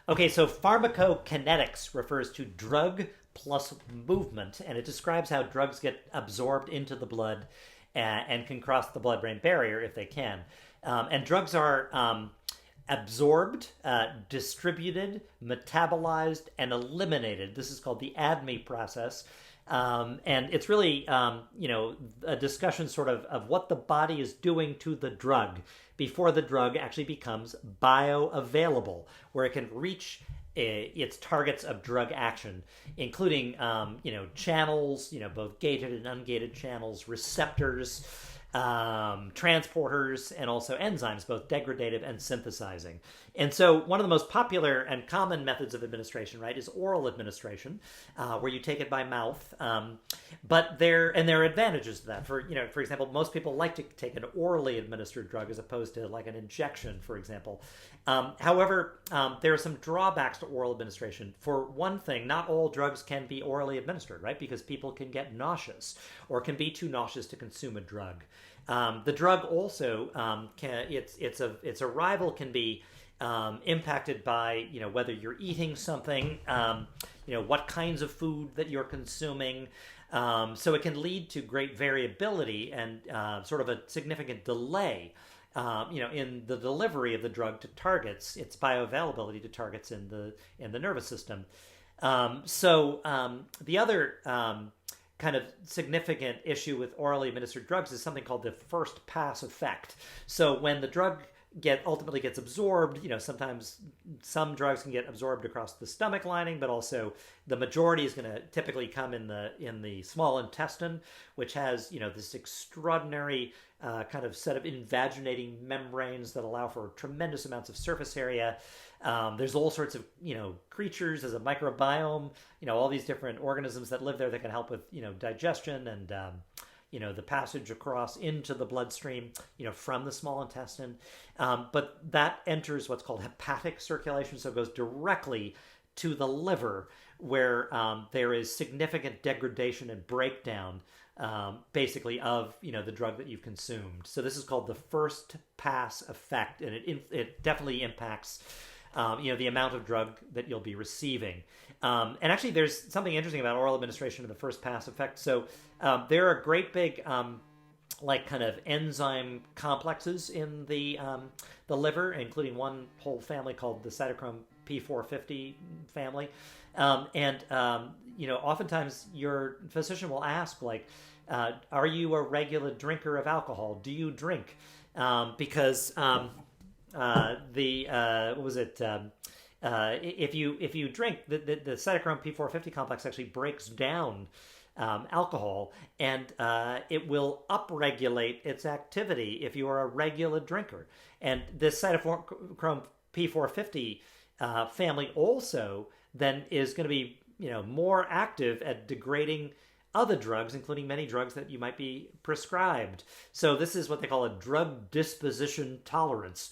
Okay, so pharmacokinetics refers to drug plus movement, and it describes how drugs get absorbed into the blood and can cross the blood brain barrier if they can. And drugs are absorbed, distributed, metabolized, and eliminated. This is called the ADME process. And it's really, a discussion sort of what the body is doing to the drug before the drug actually becomes bioavailable, where it can reach its targets of drug action, including, channels, both gated and ungated channels, receptors, transporters, and also enzymes, both degradative and synthesizing. And so one of the most popular and common methods of administration, right, is oral administration, where you take it by mouth. But there are advantages to that. For example, most people like to take an orally administered drug as opposed to like an injection, for example. However, there are some drawbacks to oral administration. For one thing, not all drugs can be orally administered, right? Because people can get nauseous or can be too nauseous to consume a drug. The drug also its arrival can be impacted by whether you're eating something, what kinds of food that you're consuming. So it can lead to great variability and sort of a significant delay in the delivery of the drug to targets, its bioavailability to targets in the nervous system. The other kind of significant issue with orally administered drugs is something called the first pass effect. So when the drug ultimately gets absorbed, sometimes some drugs can get absorbed across the stomach lining, but also the majority is going to typically come in the small intestine, which has this extraordinary kind of set of invaginating membranes that allow for tremendous amounts of surface area. There's all sorts of creatures. There's a microbiome, all these different organisms that live there that can help with digestion and the passage across into the bloodstream, from the small intestine. But that enters what's called hepatic circulation, so it goes directly to the liver, where there is significant degradation and breakdown, basically, of the drug that you've consumed. So this is called the first pass effect, and it definitely impacts the amount of drug that you'll be receiving. And actually, there's something interesting about oral administration of the first pass effect. So there are great big, kind of enzyme complexes in the liver, including one whole family called the cytochrome P450 family. Oftentimes your physician will ask, like, are you a regular drinker of alcohol? Do you drink? Because if you drink, the cytochrome P450 complex actually breaks down alcohol, and it will upregulate its activity if you are a regular drinker. And this cytochrome P450 family also then is going to be more active at degrading other drugs, including many drugs that you might be prescribed. So this is what they call a drug disposition tolerance.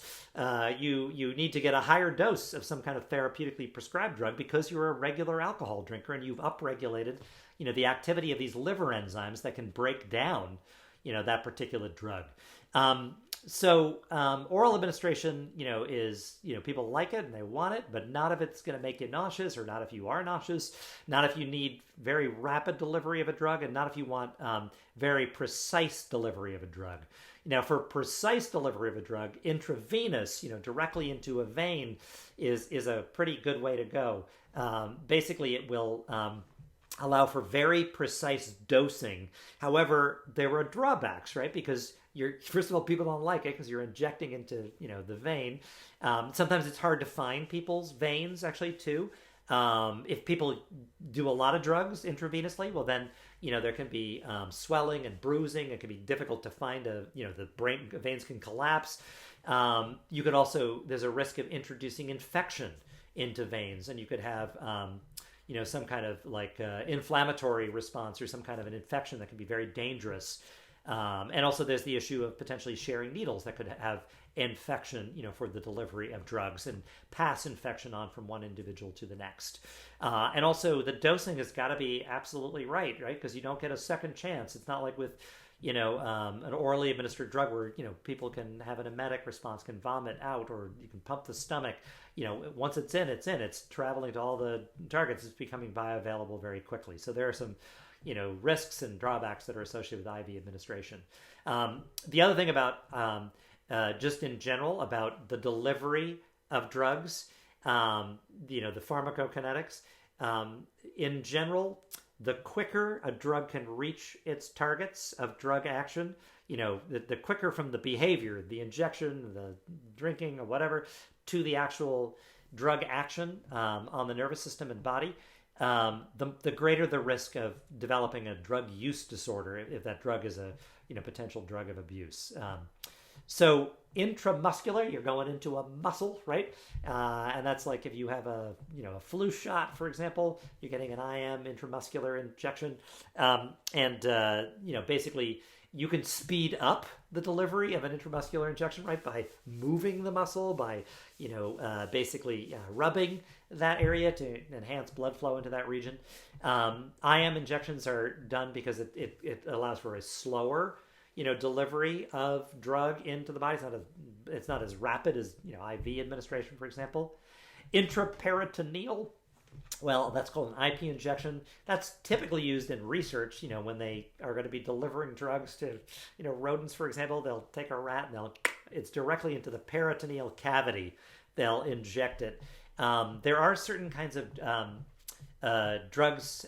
You need to get a higher dose of some kind of therapeutically prescribed drug because you're a regular alcohol drinker and you've upregulated, the activity of these liver enzymes that can break down, that particular drug. Oral administration, is, people like it and they want it, but not if it's going to make you nauseous, or not if you are nauseous, not if you need very rapid delivery of a drug, and not if you want very precise delivery of a drug. For precise delivery of a drug, intravenous, directly into a vein is a pretty good way to go. Basically, it will allow for very precise dosing. However, there are drawbacks, right? Because first of all, people don't like it because you're injecting into, the vein. Sometimes it's hard to find people's veins actually too. If people do a lot of drugs intravenously, well then, there can be swelling and bruising. It can be difficult to find the veins can collapse. You could also, there's a risk of introducing infection into veins, and you could have, some kind of inflammatory response or some kind of an infection that can be very dangerous. And also there's the issue of potentially sharing needles that could have infection, for the delivery of drugs and pass infection on from one individual to the next. And also the dosing has got to be absolutely right? Because you don't get a second chance. It's not like with, an orally administered drug where, people can have an emetic response, can vomit out, or you can pump the stomach. Once it's in, it's traveling to all the targets. It's becoming bioavailable very quickly. So there are some, risks and drawbacks that are associated with IV administration. The other thing about, just in general, about the delivery of drugs, the pharmacokinetics, in general, the quicker a drug can reach its targets of drug action, the quicker from the behavior, the injection, the drinking, or whatever, to the actual drug action on the nervous system and body, the greater the risk of developing a drug use disorder if that drug is a potential drug of abuse. So intramuscular, you're going into a muscle, right? And that's like if you have a flu shot, for example, you're getting an IM, intramuscular injection, basically you can speed up the delivery of an intramuscular injection, right, by moving the muscle, by basically rubbing that area to enhance blood flow into that region. IM injections are done because it allows for a slower delivery of drug into the body. It's not as rapid as IV administration, for example. Intraperitoneal, well, that's called an IP injection. That's typically used in research. When they are going to be delivering drugs to rodents, for example, they'll take a rat and it's directly into the peritoneal cavity. They'll inject it. There are certain kinds of drugs,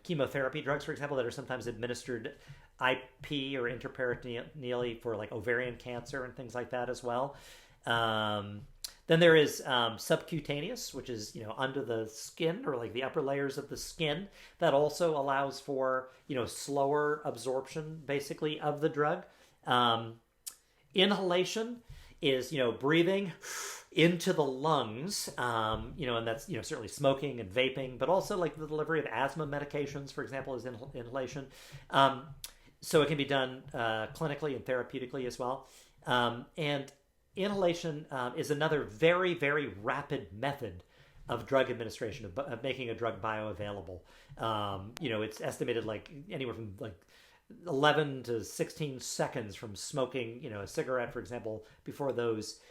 chemotherapy drugs, for example, that are sometimes administered IP or intraperitoneally for like ovarian cancer and things like that as well. Then there is subcutaneous, which is under the skin or like the upper layers of the skin. That also allows for slower absorption basically of the drug. Inhalation is breathing into the lungs, and that's certainly smoking and vaping, but also like the delivery of asthma medications, for example, is inhalation. So it can be done clinically and therapeutically as well. And inhalation is another very, very rapid method of drug administration, of making a drug bioavailable. It's estimated like anywhere from like 11 to 16 seconds from smoking, a cigarette, for example, before those,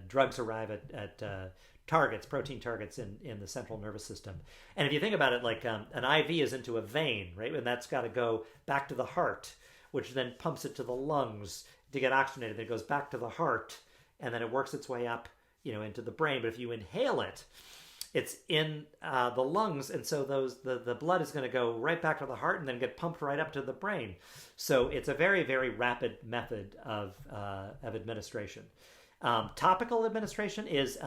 drugs arrive at targets, protein targets in the central nervous system. And if you think about it, like an IV is into a vein, right? And that's got to go back to the heart, which then pumps it to the lungs to get oxygenated. Then it goes back to the heart, and then it works its way up, into the brain. But if you inhale it, it's in the lungs, and so the blood is going to go right back to the heart and then get pumped right up to the brain. So it's a very, very rapid method of administration. Topical administration is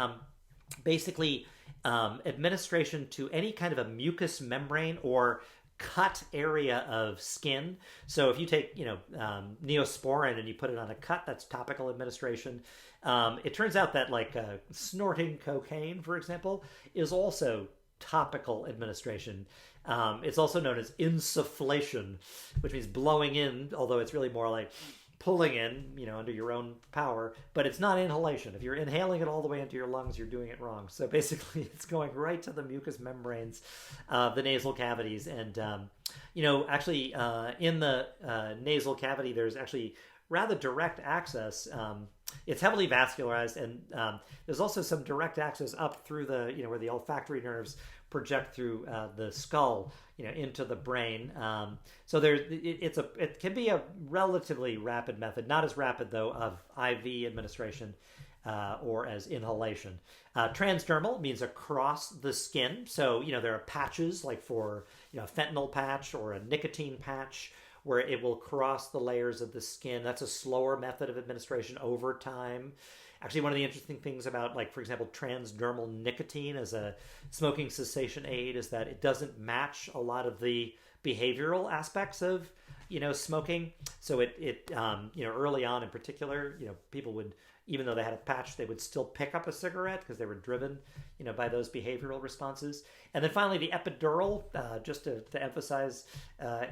basically administration to any kind of a mucous membrane or cut area of skin. So if you take Neosporin and you put it on a cut, that's topical administration. It turns out that like snorting cocaine, for example, is also topical administration. It's also known as insufflation, which means blowing in, although it's really more like pulling in, under your own power, but it's not inhalation. If you're inhaling it all the way into your lungs, you're doing it wrong. So basically it's going right to the mucous membranes of the nasal cavities. And, actually in the nasal cavity, there's actually rather direct access. It's heavily vascularized, and there's also some direct access up through the, where the olfactory nerves project through the skull, into the brain. So it can be a relatively rapid method, not as rapid though of IV administration or as inhalation. Transdermal means across the skin. So there are patches like for a fentanyl patch or a nicotine patch, where it will cross the layers of the skin. That's a slower method of administration over time. Actually, one of the interesting things about, like, for example, transdermal nicotine as a smoking cessation aid is that it doesn't match a lot of the behavioral aspects of, smoking. So it early on in particular, people would, even though they had a patch, they would still pick up a cigarette because they were driven, by those behavioral responses. And then finally, the epidural, just to emphasize,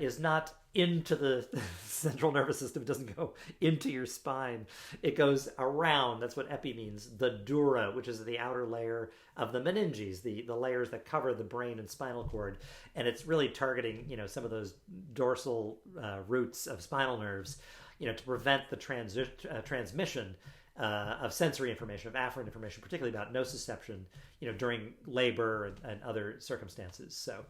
is not into the central nervous system. It doesn't go into your spine. It goes around. That's what epi means. The dura, which is the outer layer of the meninges, the layers that cover the brain and spinal cord. And it's really targeting, some of those dorsal roots of spinal nerves, to prevent the transmission of sensory information, of afferent information, particularly about nociception, during labor and other circumstances. So